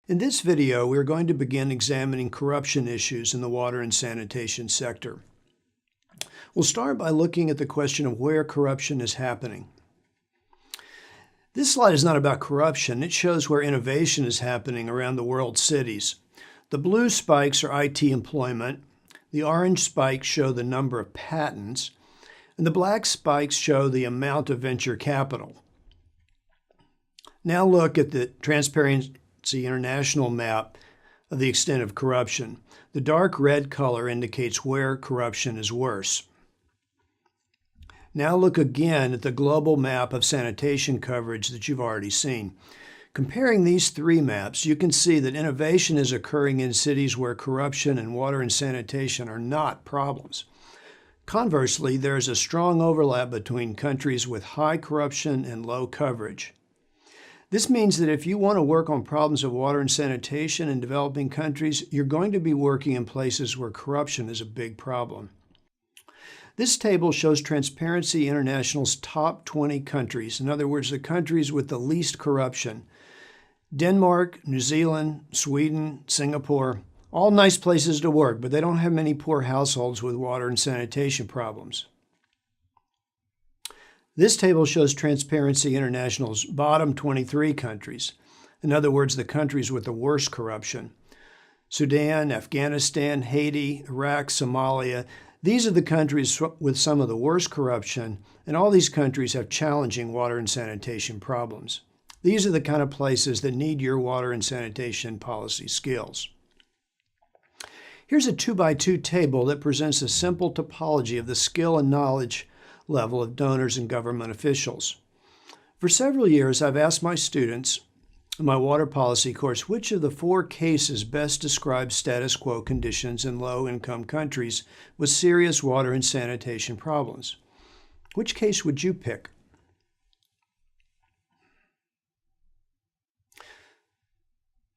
In this video, we are going to begin examining corruption issues in the water and sanitation sector. We'll start by looking at the question of where corruption is happening. This slide is not about corruption. It shows where innovation is happening around the world's cities. The blue spikes are IT employment. The orange spikes show the number of patents. And the black spikes show the amount of venture capital. Now look at the Transparency International map of the extent of corruption. The dark red color indicates where corruption is worse. Now look again at the global map of sanitation coverage that you've already seen. Comparing these three maps, you can see that innovation is occurring in cities where corruption and water and sanitation are not problems. Conversely, there is a strong overlap between countries with high corruption and low coverage. This means that if you want to work on problems of water and sanitation in developing countries, you're going to be working in places where corruption is a big problem. This table shows Transparency International's top 20 countries, in other words, the countries with the least corruption. Denmark, New Zealand, Sweden, Singapore, all nice places to work, but they don't have many poor households with water and sanitation problems. This table shows Transparency International's bottom 23 countries, in other words, the countries with the worst corruption. Sudan, Afghanistan, Haiti, Iraq, Somalia. These are the countries with some of the worst corruption, and all these countries have challenging water and sanitation problems. These are the kind of places that need your water and sanitation policy skills. Here's a 2x2 table that presents a simple topology of the skill and knowledge level of donors and government officials. For several years, I've asked my students in my water policy course which of the four cases best describe status quo conditions in low-income countries with serious water and sanitation problems. Which case would you pick?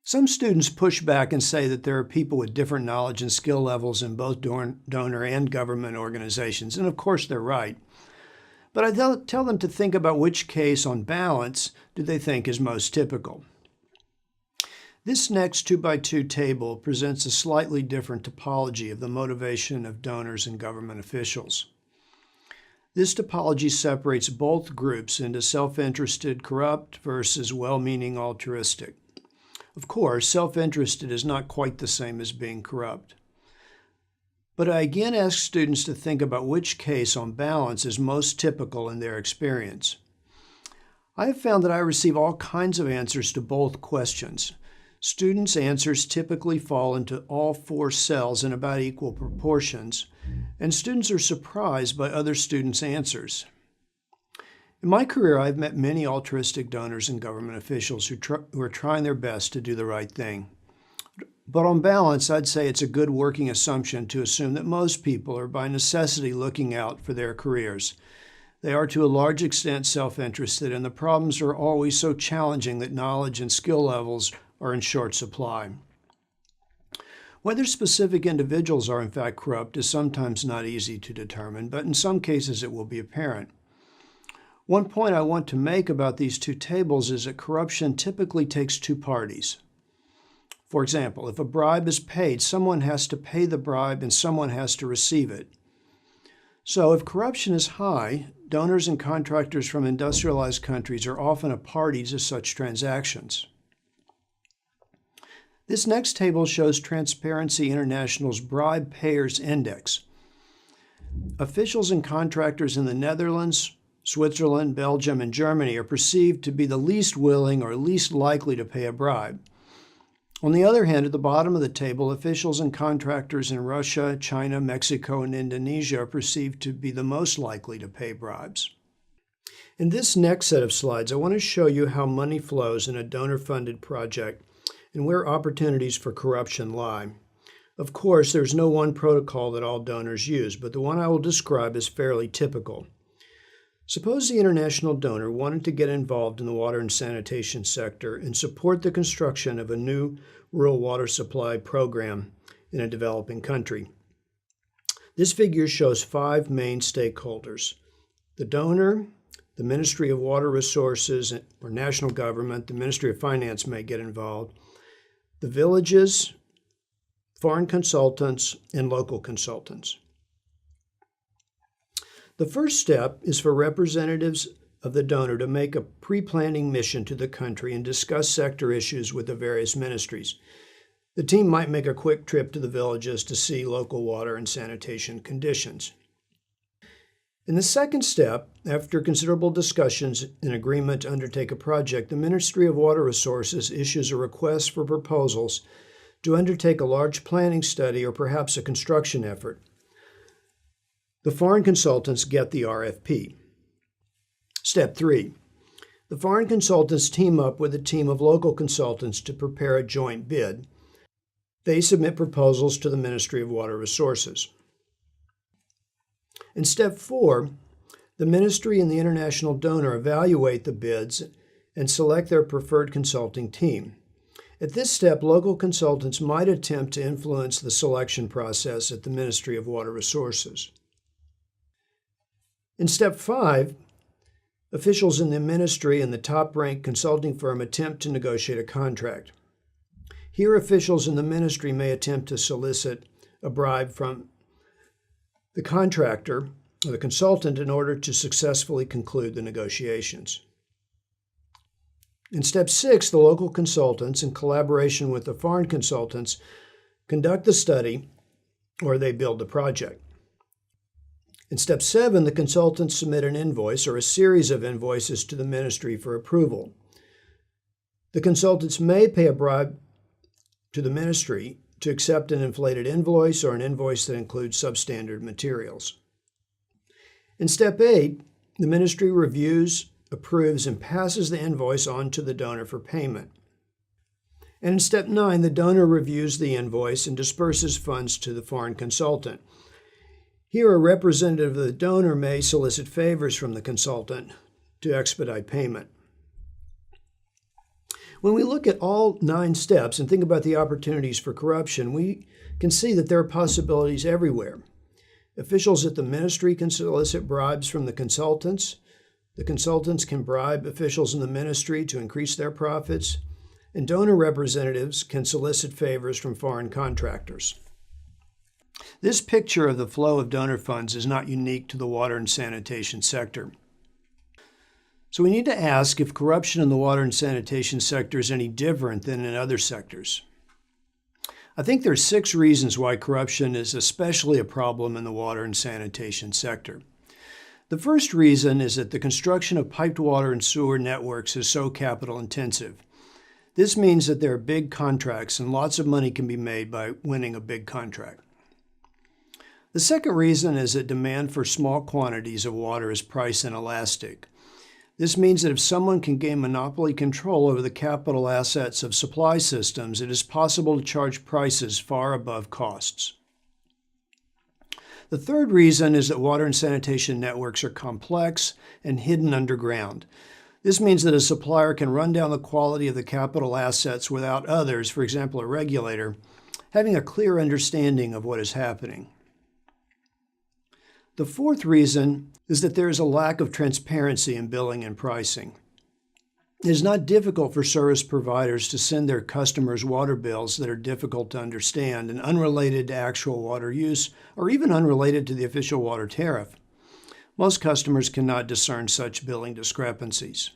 Some students push back and say that there are people with different knowledge and skill levels in both donor and government organizations, and of course they're right. But I tell them to think about which case, on balance, do they think is most typical. This next 2x2 table presents a slightly different topology of the motivation of donors and government officials. This topology separates both groups into self-interested, corrupt versus well-meaning, altruistic. Of course, self-interested is not quite the same as being corrupt. But I again ask students to think about which case, on balance, is most typical in their experience. I have found that I receive all kinds of answers to both questions. Students' answers typically fall into all four cells in about equal proportions, and students are surprised by other students' answers. In my career, I've met many altruistic donors and government officials who are trying their best to do the right thing. But on balance, I'd say it's a good working assumption to assume that most people are by necessity looking out for their careers. They are to a large extent self-interested, and the problems are always so challenging that knowledge and skill levels are in short supply. Whether specific individuals are in fact corrupt is sometimes not easy to determine, but in some cases it will be apparent. One point I want to make about these two tables is that corruption typically takes two parties. For example, if a bribe is paid, someone has to pay the bribe and someone has to receive it. So if corruption is high, donors and contractors from industrialized countries are often a party to such transactions. This next table shows Transparency International's Bribe Payers Index. Officials and contractors in the Netherlands, Switzerland, Belgium, and Germany are perceived to be the least willing or least likely to pay a bribe. On the other hand, at the bottom of the table, officials and contractors in Russia, China, Mexico, and Indonesia are perceived to be the most likely to pay bribes. In this next set of slides, I want to show you how money flows in a donor-funded project and where opportunities for corruption lie. Of course, there's no one protocol that all donors use, but the one I will describe is fairly typical. Suppose the international donor wanted to get involved in the water and sanitation sector and support the construction of a new rural water supply program in a developing country. This figure shows 5 main stakeholders: the donor, the Ministry of Water Resources or national government, the Ministry of Finance may get involved, the villages, foreign consultants, and local consultants. The first step is for representatives of the donor to make a pre-planning mission to the country and discuss sector issues with the various ministries. The team might make a quick trip to the villages to see local water and sanitation conditions. In the second step, after considerable discussions and agreement to undertake a project, the Ministry of Water Resources issues a request for proposals to undertake a large planning study or perhaps a construction effort. The foreign consultants get the RFP. Step 3. The foreign consultants team up with a team of local consultants to prepare a joint bid. They submit proposals to the Ministry of Water Resources. In Step 4, the ministry and the international donor evaluate the bids and select their preferred consulting team. At this step, local consultants might attempt to influence the selection process at the Ministry of Water Resources. In Step 5, officials in the ministry and the top-ranked consulting firm attempt to negotiate a contract. Here, officials in the ministry may attempt to solicit a bribe from the contractor or the consultant in order to successfully conclude the negotiations. In Step 6, the local consultants, in collaboration with the foreign consultants, conduct the study or they build the project. In Step 7, the consultants submit an invoice or a series of invoices to the ministry for approval. The consultants may pay a bribe to the ministry to accept an inflated invoice or an invoice that includes substandard materials. In Step 8, the ministry reviews, approves, and passes the invoice on to the donor for payment. And in Step 9, the donor reviews the invoice and disperses funds to the foreign consultant. Here, a representative of the donor may solicit favors from the consultant to expedite payment. When we look at all 9 steps and think about the opportunities for corruption, we can see that there are possibilities everywhere. Officials at the ministry can solicit bribes from the consultants. The consultants can bribe officials in the ministry to increase their profits. And donor representatives can solicit favors from foreign contractors. This picture of the flow of donor funds is not unique to the water and sanitation sector. So we need to ask if corruption in the water and sanitation sector is any different than in other sectors. I think there are 6 reasons why corruption is especially a problem in the water and sanitation sector. The first reason is that the construction of piped water and sewer networks is so capital intensive. This means that there are big contracts and lots of money can be made by winning a big contract. The second reason is that demand for small quantities of water is price inelastic. This means that if someone can gain monopoly control over the capital assets of supply systems, it is possible to charge prices far above costs. The third reason is that water and sanitation networks are complex and hidden underground. This means that a supplier can run down the quality of the capital assets without others, for example, a regulator, having a clear understanding of what is happening. The fourth reason is that there is a lack of transparency in billing and pricing. It is not difficult for service providers to send their customers water bills that are difficult to understand and unrelated to actual water use or even unrelated to the official water tariff. Most customers cannot discern such billing discrepancies.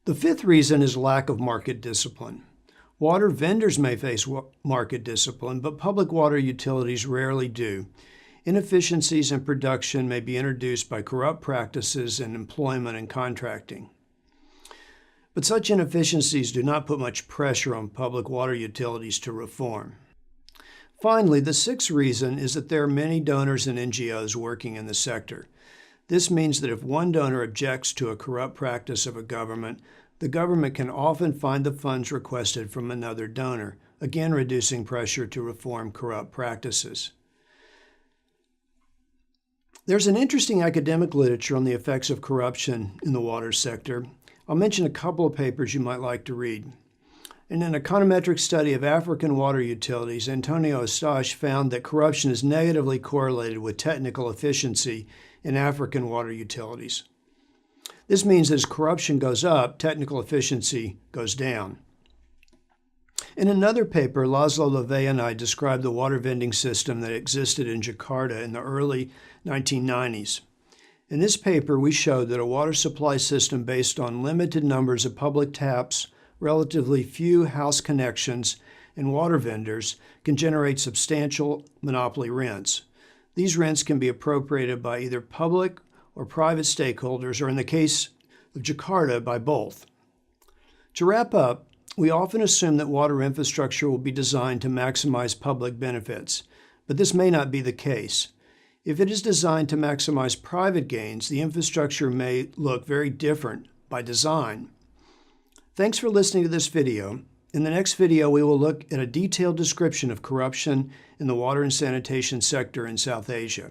The fifth reason is lack of market discipline. Water vendors may face market discipline, but public water utilities rarely do. Inefficiencies in production may be introduced by corrupt practices in employment and contracting. But such inefficiencies do not put much pressure on public water utilities to reform. Finally, the sixth reason is that there are many donors and NGOs working in the sector. This means that if one donor objects to a corrupt practice of a government, the government can often find the funds requested from another donor, again reducing pressure to reform corrupt practices. There's an interesting academic literature on the effects of corruption in the water sector. I'll mention a couple of papers you might like to read. In an econometric study of African water utilities, Antonio Eustache found that corruption is negatively correlated with technical efficiency in African water utilities. This means that as corruption goes up, technical efficiency goes down. In another paper, Laszlo Levay and I described the water vending system that existed in Jakarta in the early 1990s. In this paper, we showed that a water supply system based on limited numbers of public taps, relatively few house connections, and water vendors can generate substantial monopoly rents. These rents can be appropriated by either public or private stakeholders, or in the case of Jakarta, by both. To wrap up, we often assume that water infrastructure will be designed to maximize public benefits, but this may not be the case. If it is designed to maximize private gains, the infrastructure may look very different by design. Thanks for listening to this video. In the next video, we will look at a detailed description of corruption in the water and sanitation sector in South Asia.